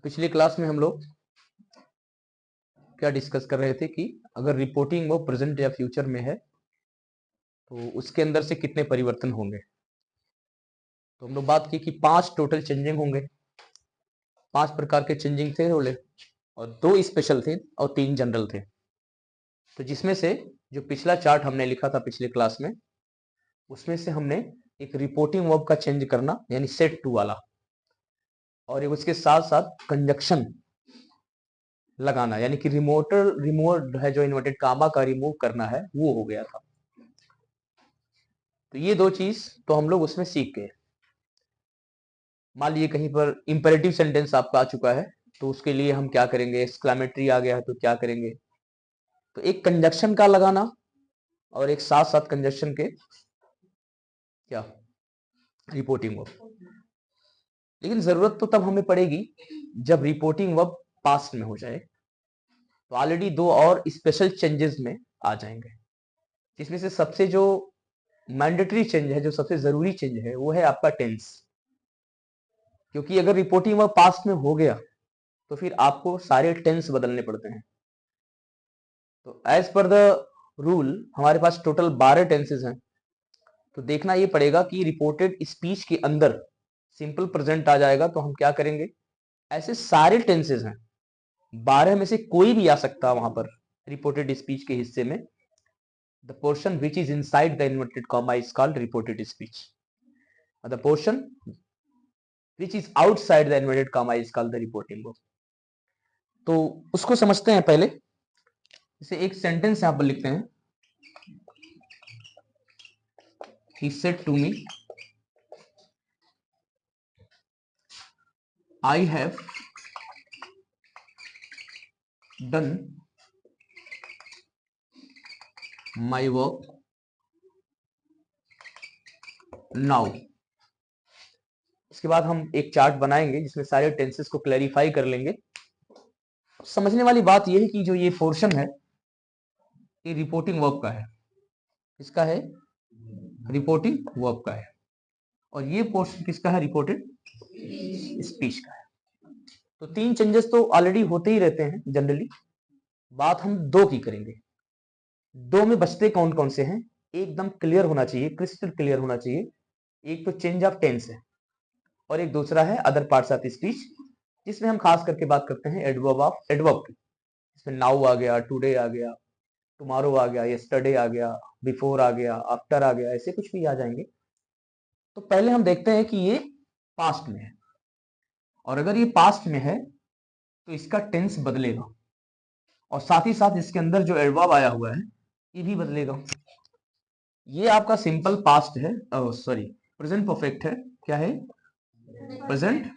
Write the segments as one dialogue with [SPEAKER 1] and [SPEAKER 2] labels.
[SPEAKER 1] पिछली क्लास में हम लोग क्या डिस्कस कर रहे थे कि अगर रिपोर्टिंग वो प्रेजेंट या फ्यूचर में है तो उसके अंदर से कितने परिवर्तन होंगे। तो हम लोग बात की कि 5 टोटल चेंजिंग होंगे, 5 प्रकार के चेंजिंग थे बोले, और 2 स्पेशल थे और 3 जनरल थे। तो जिसमें से जो पिछला चार्ट हमने लिखा था पिछले क्लास में, उसमें से हमने एक रिपोर्टिंग वर्ब का चेंज करना यानी सेट टू वाला, और एक उसके साथ साथ कंजक्शन लगाना यानी कि रिमोट है जो इन्वर्टेड कामा का रिमूव करना है वो हो गया था। तो ये 2 चीज तो हम लोग उसमें सीख गए। मान लीजिए कहीं पर इंपेरेटिव सेंटेंस आपका आ चुका है तो उसके लिए हम क्या करेंगे, एक्सक्लेमेटरी आ गया है तो क्या करेंगे, तो एक कंजक्शन का लगाना और एक साथ साथ कंजक्शन के क्या रिपोर्टिंग वर्ब। लेकिन जरूरत तो तब हमें पड़ेगी जब रिपोर्टिंग वर्ब पास्ट में हो जाए। तो ऑलरेडी 2 और स्पेशल चेंजेस में आ जाएंगे, जिसमें से सबसे जो मैंडेटरी चेंज है, जो सबसे जरूरी चेंज है, वो है आपका टेंस। क्योंकि अगर रिपोर्टिंग वर्ब पास्ट में हो गया तो फिर आपको सारे टेंस बदलने पड़ते हैं। तो एज पर द रूल हमारे पास टोटल 12 टेंसेस हैं। तो देखना ये पड़ेगा कि रिपोर्टेड स्पीच के अंदर सिंपल प्रेजेंट आ जाएगा तो हम क्या करेंगे, ऐसे सारे टेंसेस हैं, 12 में से कोई भी आ सकता है वहां पर रिपोर्टेड स्पीच के हिस्से में। The portion which is inside the inverted comma is called reported speech, the portion which is outside the inverted comma is called the reporting verb. तो उसको समझते हैं पहले। जैसे एक सेंटेंस यहां पर लिखते हैं, he said to me I have done my work now। इसके बाद हम एक चार्ट बनाएंगे जिसमें सारे टेंसेस को क्लैरिफाई कर लेंगे। समझने वाली बात यह है कि जो ये पोर्शन है ये रिपोर्टिंग वर्ब का है। इसका है रिपोर्टिंग वर्ब का है, और ये पोर्शन किसका है, रिपोर्टेड स्पीच का है। तो 3 चेंजेस तो ऑलरेडी होते ही रहते हैं जनरली। बात हम 2 की करेंगे। 2 में बचते कौन कौन से हैं, एकदम क्लियर होना चाहिए, क्रिस्टल क्लियर होना चाहिए। एक तो चेंज ऑफ टेंस है और एक दूसरा है अदर पार्ट्स ऑफ स्पीच, जिसमें हम खास करके बात करते हैं एडवर्ब की। इसमें नाउ आ गया, टुडे आ गया, टुमारो आ गया, यस्टरडे आ गया, बिफोर आ गया, आफ्टर आ गया, ऐसे कुछ भी आ जाएंगे। तो पहले हम देखते हैं कि ये पास्ट में है, और अगर ये पास्ट में है तो इसका टेंस बदलेगा, और साथ ही साथ इसके अंदर जो एडवर्ब आया हुआ है ये भी बदलेगा। ये आपका सिंपल पास्ट है, सॉरी प्रेजेंट परफेक्ट है। क्या है, प्रेजेंट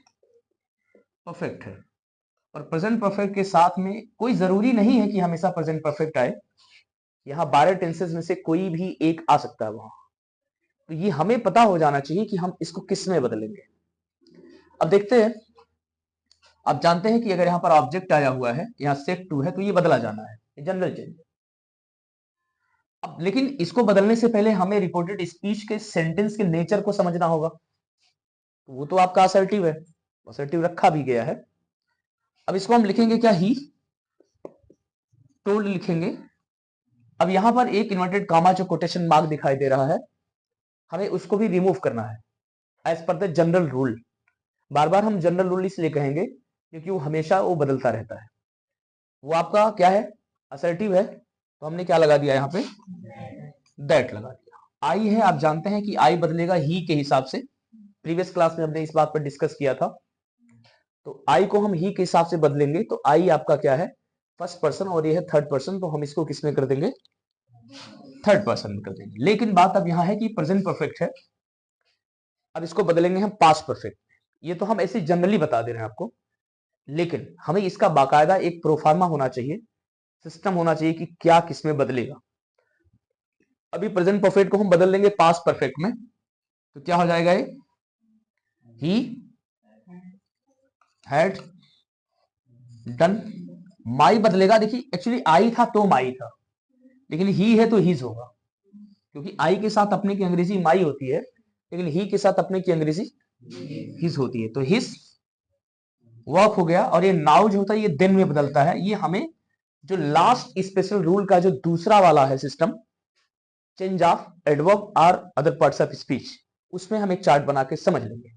[SPEAKER 1] परफेक्ट है। और प्रेजेंट परफेक्ट के साथ में कोई जरूरी नहीं है कि हमेशा प्रेजेंट परफेक्ट आए। यहाँ 12 टेंसेस में से कोई भी एक आ सकता है वहां। तो ये हमें पता हो जाना चाहिए कि हम इसको किस में बदलेंगे। अब देखते हैं। आप जानते हैं कि अगर यहाँ पर ऑब्जेक्ट आया हुआ है, यहाँ सेट टू है, तो ये बदला जाना है, जनरल चेंज। अब लेकिन इसको बदलने से पहले हमें रिपोर्टेड स्पीच के सेंटेंस के नेचर को समझना होगा। तो वो तो आपका असर्टिव है, असर्टिव रखा भी गया है। अब इसको हम लिखेंगे क्या, ही टोल्ड लिखेंगे। अब यहां पर एक इन्वर्टेड कॉमा जो कोटेशन मार्क दिखाई दे रहा है, हमें उसको भी रिमूव करना है as per the general rule. बार बार हम जनरल रूल इसलिए कहेंगे क्योंकि वो हमेशा वो बदलता रहता है। वो आपका क्या है, असर्टिव है, तो हमने क्या लगा दिया यहाँ पे, दैट लगा दिया। आई है, आप जानते हैं कि आई बदलेगा ही के हिसाब से। प्रीवियस क्लास में हमने इस बात पर डिस्कस किया था। तो आई को हम ही के हिसाब से बदलेंगे, तो आई आपका क्या है, फर्स्ट पर्सन, और ये है थर्ड पर्सन, तो हम इसको किसमें कर देंगे, थर्ड पर्सन में कर देंगे। लेकिन बात अब यहां है कि प्रेजेंट परफेक्ट है, अब इसको बदलेंगे हम पास्ट परफेक्ट। ये तो हम ऐसे जनरली बता दे रहे हैं आपको, लेकिन हमें इसका बाकायदा एक प्रोफार्मा होना चाहिए, सिस्टम होना चाहिए कि क्या किसमें बदलेगा। अभी प्रेजेंट परफेक्ट को हम बदल लेंगे पास्ट परफेक्ट में, तो क्या हो जाएगा, ये ही हैड डन। माई बदलेगा, देखिए एक्चुअली आई था तो माई था, लेकिन ही है तो हीज होगा, क्योंकि आई के साथ अपने की अंग्रेजी माई होती है, लेकिन ही के साथ अपने की अंग्रेजी हिज होती है। तो हिज वर्क हो गया। और ये नाउ जो होता है ये देन में बदलता है। ये हमें जो लास्ट स्पेशल रूल का जो दूसरा वाला है सिस्टम, चेंज ऑफ एडवर्ब और अदर पार्ट्स ऑफ स्पीच, उसमें हम एक चार्ट बना के समझ लेंगे।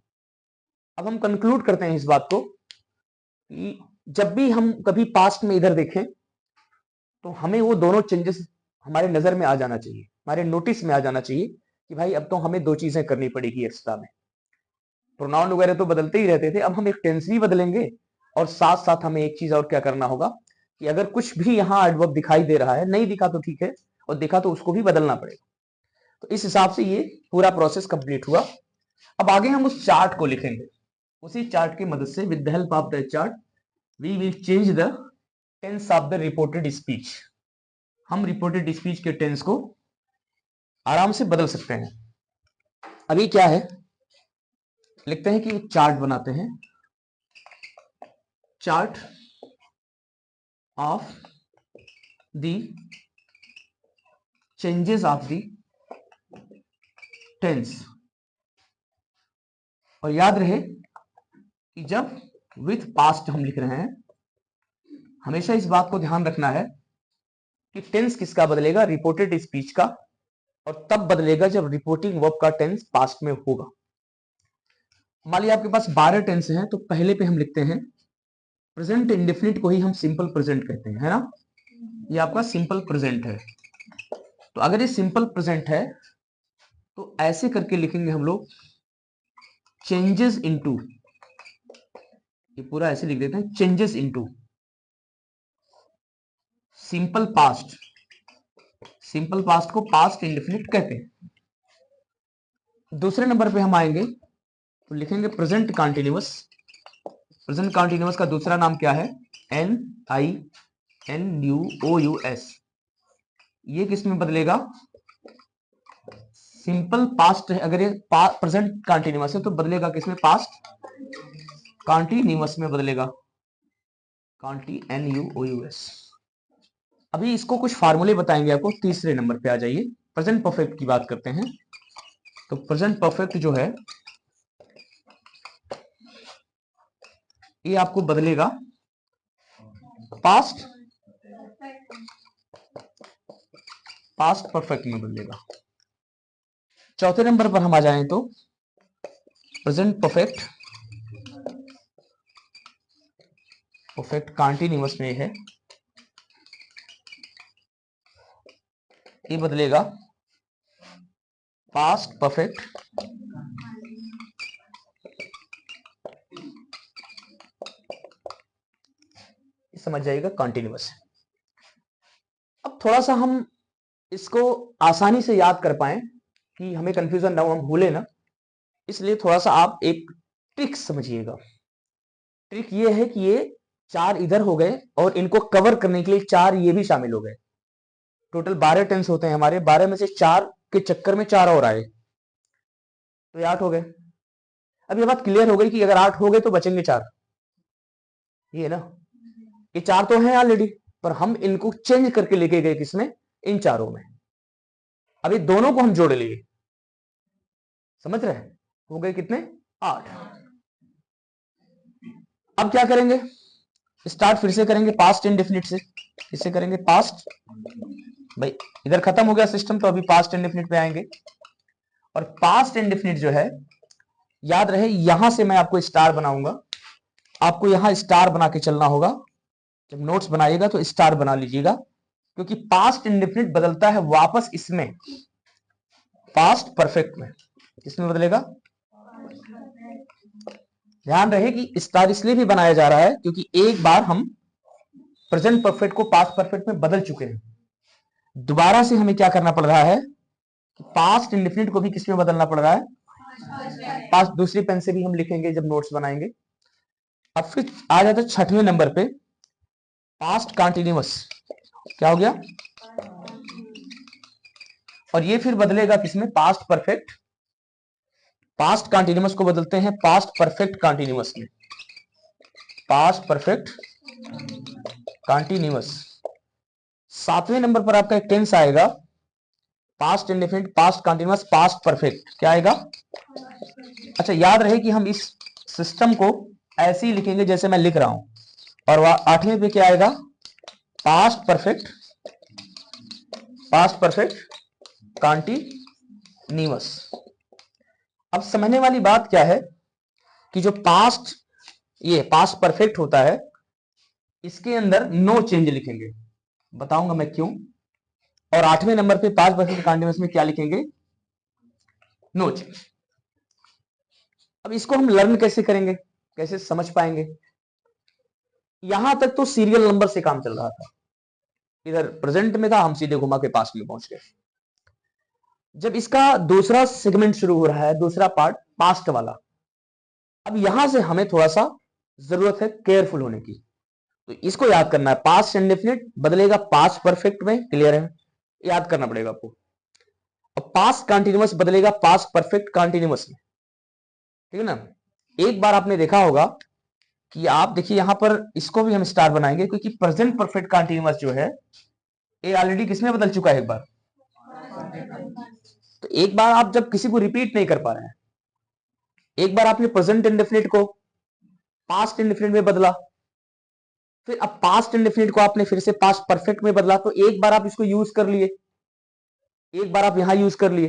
[SPEAKER 1] अब हम कंक्लूड करते हैं इस बात को कि जब भी हम कभी पास्ट में इधर देखें तो हमें वो दोनों चेंजेस हमारे नजर में आ जाना चाहिए, हमारे नोटिस में आ जाना चाहिए कि भाई अब तो हमें दो चीजें करनी पड़ेगी एक्स्ट्रा में। प्रोनाउन वगैरह तो बदलते ही रहते थे, अब हम एक टेंस भी बदलेंगे और साथ साथ हमें एक चीज और क्या करना होगा कि अगर कुछ भी यहाँ एडवर्ब दिखाई दे रहा है, नहीं दिखा तो ठीक है, और दिखा तो उसको भी बदलना पड़ेगा। तो इस हिसाब से ये पूरा प्रोसेस कंप्लीट हुआ। अब आगे हम उस चार्ट को लिखेंगे। उसी चार्ट की मदद से with the help of the chart we will change the tense of the reported speech. हम रिपोर्टेड स्पीच के टेंस को आराम से बदल सकते हैं। अभी क्या है, लिखते हैं कि चार्ट बनाते हैं, chart of the changes of the tense. और याद रहे कि जब विथ पास्ट हम लिख रहे हैं, हमेशा इस बात को ध्यान रखना है कि टेंस किसका बदलेगा, रिपोर्टेड स्पीच का, और तब बदलेगा जब रिपोर्टिंग वर्ब का टेंस पास्ट में होगा। मान लिया आपके पास 12 टेंस हैं, तो पहले पे हम लिखते हैं प्रेजेंट इंडेफिनिट को ही हम सिंपल प्रेजेंट कहते हैं, है ना। ये आपका सिंपल प्रेजेंट है। तो अगर ये सिंपल प्रेजेंट है तो ऐसे करके लिखेंगे हम लोग चेंजेस इनटू, ये पूरा ऐसे लिख देते हैं changes into simple past. Simple past को पास्ट इंडेफिनिट कहते हैं। दूसरे नंबर पे हम आएंगे तो लिखेंगे प्रेजेंट कॉन्टिन्यूअस। प्रेजेंट कॉन्टिन्यूअस का दूसरा नाम क्या है, NINUOUS। ये किस में बदलेगा, सिंपल पास्ट है। अगर ये प्रेजेंट कॉन्टिन्यूअस है तो बदलेगा किसमें, पास्ट कॉन्टिन्यूअस में बदलेगा, NUOUS। अभी इसको कुछ फार्मूले बताएंगे आपको। तीसरे नंबर पे आ जाइए, प्रेजेंट परफेक्ट की बात करते हैं। तो प्रेजेंट परफेक्ट जो है ये आपको बदलेगा पास्ट परफेक्ट में बदलेगा। चौथे नंबर पर हम आ जाएं तो प्रेजेंट परफेक्ट कॉन्टिन्यूअस में है, ये बदलेगा पास्ट परफेक्ट समझ जाइएगा कॉन्टिन्यूअस। अब थोड़ा सा हम इसको आसानी से याद कर पाए कि हमें कंफ्यूजन ना हो, हम भूले ना, इसलिए थोड़ा सा आप एक ट्रिक समझिएगा। ट्रिक ये है कि ये 4 इधर हो गए और इनको कवर करने के लिए 4 ये भी शामिल हो गए। टोटल 12 टेंस होते हैं हमारे, 12 में से 4 के चक्कर में 4 और आए, तो ये 8 हो गए। अब ये बात क्लियर हो गई कि अगर 8 हो गए तो बचेंगे 4, ये ना, ये 4 तो हैं ऑलरेडी, पर हम इनको चेंज करके लेके गए किसमें, इन चारों में। अभी दोनों को हम जोड़ लिए, समझ रहे हैं, हो गए कितने, 8। अब क्या करेंगे, स्टार्ट फिर से करेंगे पास्ट इंडेफिनिट से। इससे करेंगे पास्ट, भाई इधर खत्म हो गया सिस्टम, तो अभी पास्ट इंडेफिनिट पे आएंगे। और पास्ट इंडेफिनिट जो है, याद रहे यहां से मैं आपको स्टार बनाऊंगा, आपको यहां स्टार बना के चलना होगा। जब नोट्स बनाइएगा तो स्टार बना लीजिएगा, क्योंकि पास्ट इंडेफिनिट बदलता है वापस इसमें, पास्ट परफेक्ट में। किसमें बदलेगा, ध्यान रहे कि स्टार इसलिए भी बनाया जा रहा है क्योंकि एक बार हम प्रेजेंट परफेक्ट को पास्ट परफेक्ट में बदल चुके हैं। दोबारा से हमें क्या करना पड़ रहा है कि पास्ट इंडेफिनिट को भी किसमें बदलना पड़ रहा है, पास्ट। दूसरी पेन से भी हम लिखेंगे जब नोट्स बनाएंगे। अब फिर आ जाता है 6वें नंबर पे, पास्ट कॉन्टिन्यूअस। क्या हो गया, और ये फिर बदलेगा किसमें, पास्ट परफेक्ट। पास्ट कॉन्टिन्यूअस को बदलते हैं पास्ट परफेक्ट कॉन्टिन्यूअस में, पास्ट परफेक्ट कॉन्टिन्यूअस। 7वें नंबर पर आपका एक टेंस आएगा, past indefinite past continuous past perfect. क्या आएगा, अच्छा याद रहे कि हम इस सिस्टम को ऐसे ही लिखेंगे जैसे मैं लिख रहा हूं, और वह 8वें पे क्या आएगा, पास्ट परफेक्ट कॉन्टिन्यूअस। अब समझने वाली बात क्या है कि जो ये पास्ट परफेक्ट होता है, इसके अंदर नो चेंज लिखेंगे, बताऊंगा मैं क्यों। और 8वें नंबर पे पास्ट परफेक्ट कॉन्टिन्यूअस में क्या लिखेंगे, नो चेंज। अब इसको हम लर्न कैसे करेंगे, कैसे समझ पाएंगे। यहां तक तो सीरियल नंबर से काम चल रहा था, इधर प्रेजेंट में था, हम सीधे घुमा के पास्ट में पहुंच गए। जब इसका दूसरा सेगमेंट शुरू हो रहा है, दूसरा पार्ट पास्ट वाला, अब यहां से हमें थोड़ा सा जरूरत है केयरफुल होने की। तो इसको याद करना है, पास्ट इंडेफिनिट बदलेगा पास्ट परफेक्ट में, क्लियर है, याद करना पड़ेगा आपको। और पास्ट कॉन्टिन्यूअस बदलेगा पास्ट परफेक्ट कॉन्टिन्यूअस में, ठीक है ना। एक बार आपने देखा होगा कि आप देखिए यहां पर इसको भी हम स्टार बनाएंगे, क्योंकि प्रेजेंट परफेक्ट कॉन्टिन्यूअस जो है ये ऑलरेडी किसमें बदल चुका है एक बार। तो एक बार आप जब किसी को रिपीट नहीं कर पा रहे हैं, एक बार आपने प्रेजेंट इंडेफिनिट को पास्ट इंडेफिनिट में बदला, फिर अब पास्ट इंडेफिनिट को आपने फिर से पास्ट परफेक्ट में बदला, तो एक बार आप इसको यूज कर लिए, एक बार आप यहां यूज कर लिए।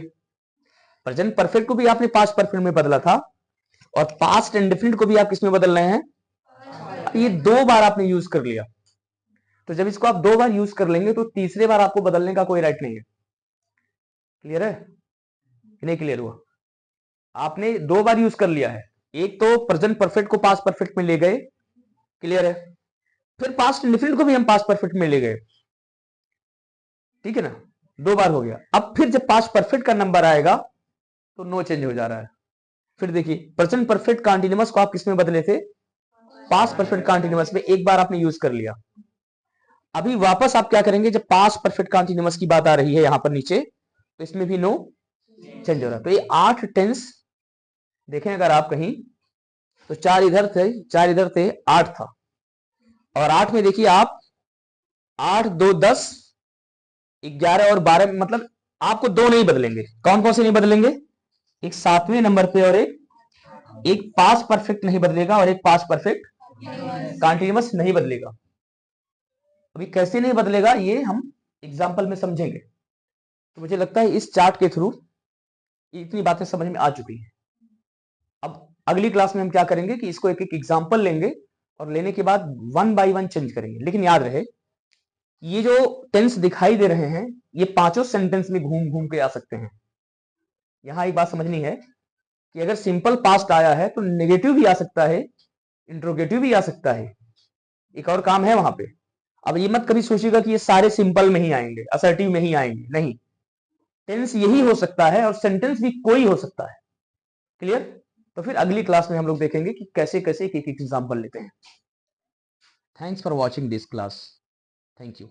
[SPEAKER 1] प्रेजेंट परफेक्ट को भी आपने पास्ट परफेक्ट में बदला था, और पास्ट इंडेफिनिट को भी आप किसमें बदल रहे हैं, ये 2 बार आपने यूज कर लिया। तो जब इसको आप 2 बार यूज कर लेंगे तो तीसरे बार आपको बदलने का कोई राइट नहीं है। क्लियर है कि नहीं क्लियर हुआ। आपने 2 बार यूज कर लिया है, एक तो प्रेजेंट परफेक्ट को पास्ट परफेक्ट में ले गए, क्लियर है, फिर पास्ट इंडेफिनिट को भी हम पास्ट परफेक्ट में ले गए, ठीक है ना, 2 बार हो गया। अब फिर जब पास्ट परफेक्ट का नंबर आएगा तो नो चेंज हो जा रहा है। फिर देखिए प्रेजेंट परफेक्ट कॉन्टिन्यूअस को आप किसमें बदले थे, पास्ट परफेक्ट कॉन्टिन्यूअस में, एक बार आपने यूज कर लिया। अभी वापस आप क्या करेंगे, जब पास्ट परफेक्ट कॉन्टिन्यूअस की बात आ रही है यहां पर नीचे, तो इसमें भी नो चेंज हो रहा है। तो ये 8 टेंस देखें अगर आप कहीं, तो 4 इधर थे, 4 इधर थे, 8 था। और 8 में देखिए आप 8 2 10 11 और 12, मतलब आपको 2 नहीं बदलेंगे। कौन कौन से नहीं बदलेंगे, एक 7वें नंबर पे और एक पास्ट परफेक्ट नहीं बदलेगा, और एक पास्ट परफेक्ट कॉन्टिन्यूअस नहीं बदलेगा। अभी कैसे नहीं बदलेगा ये हम एग्जाम्पल में समझेंगे। तो मुझे लगता है इस चार्ट के थ्रू इतनी बातें समझ में आ चुकी हैं। अब अगली क्लास में हम क्या करेंगे कि इसको एक एक एग्जाम्पल लेंगे, और लेने के बाद 1 बाय 1 चेंज करेंगे। लेकिन याद रहे ये जो टेंस दिखाई दे रहे हैं, ये पांचों सेंटेंस में घूम घूम के आ सकते हैं। यहां एक बात समझनी है कि अगर सिंपल पास्ट आया है तो नेगेटिव भी आ सकता है, इंट्रोगेटिव भी आ सकता है, एक और काम है वहां पे। अब ये मत कभी सोचिएगा कि ये सारे सिंपल में ही आएंगे, असर्टिव में ही आएंगे, नहीं। टेंस यही हो सकता है और सेंटेंस भी कोई हो सकता है, क्लियर। तो फिर अगली क्लास में हम लोग देखेंगे कि कैसे कैसे एक एक एग्जाम्पल लेते हैं। Thanks for watching this class, thank you.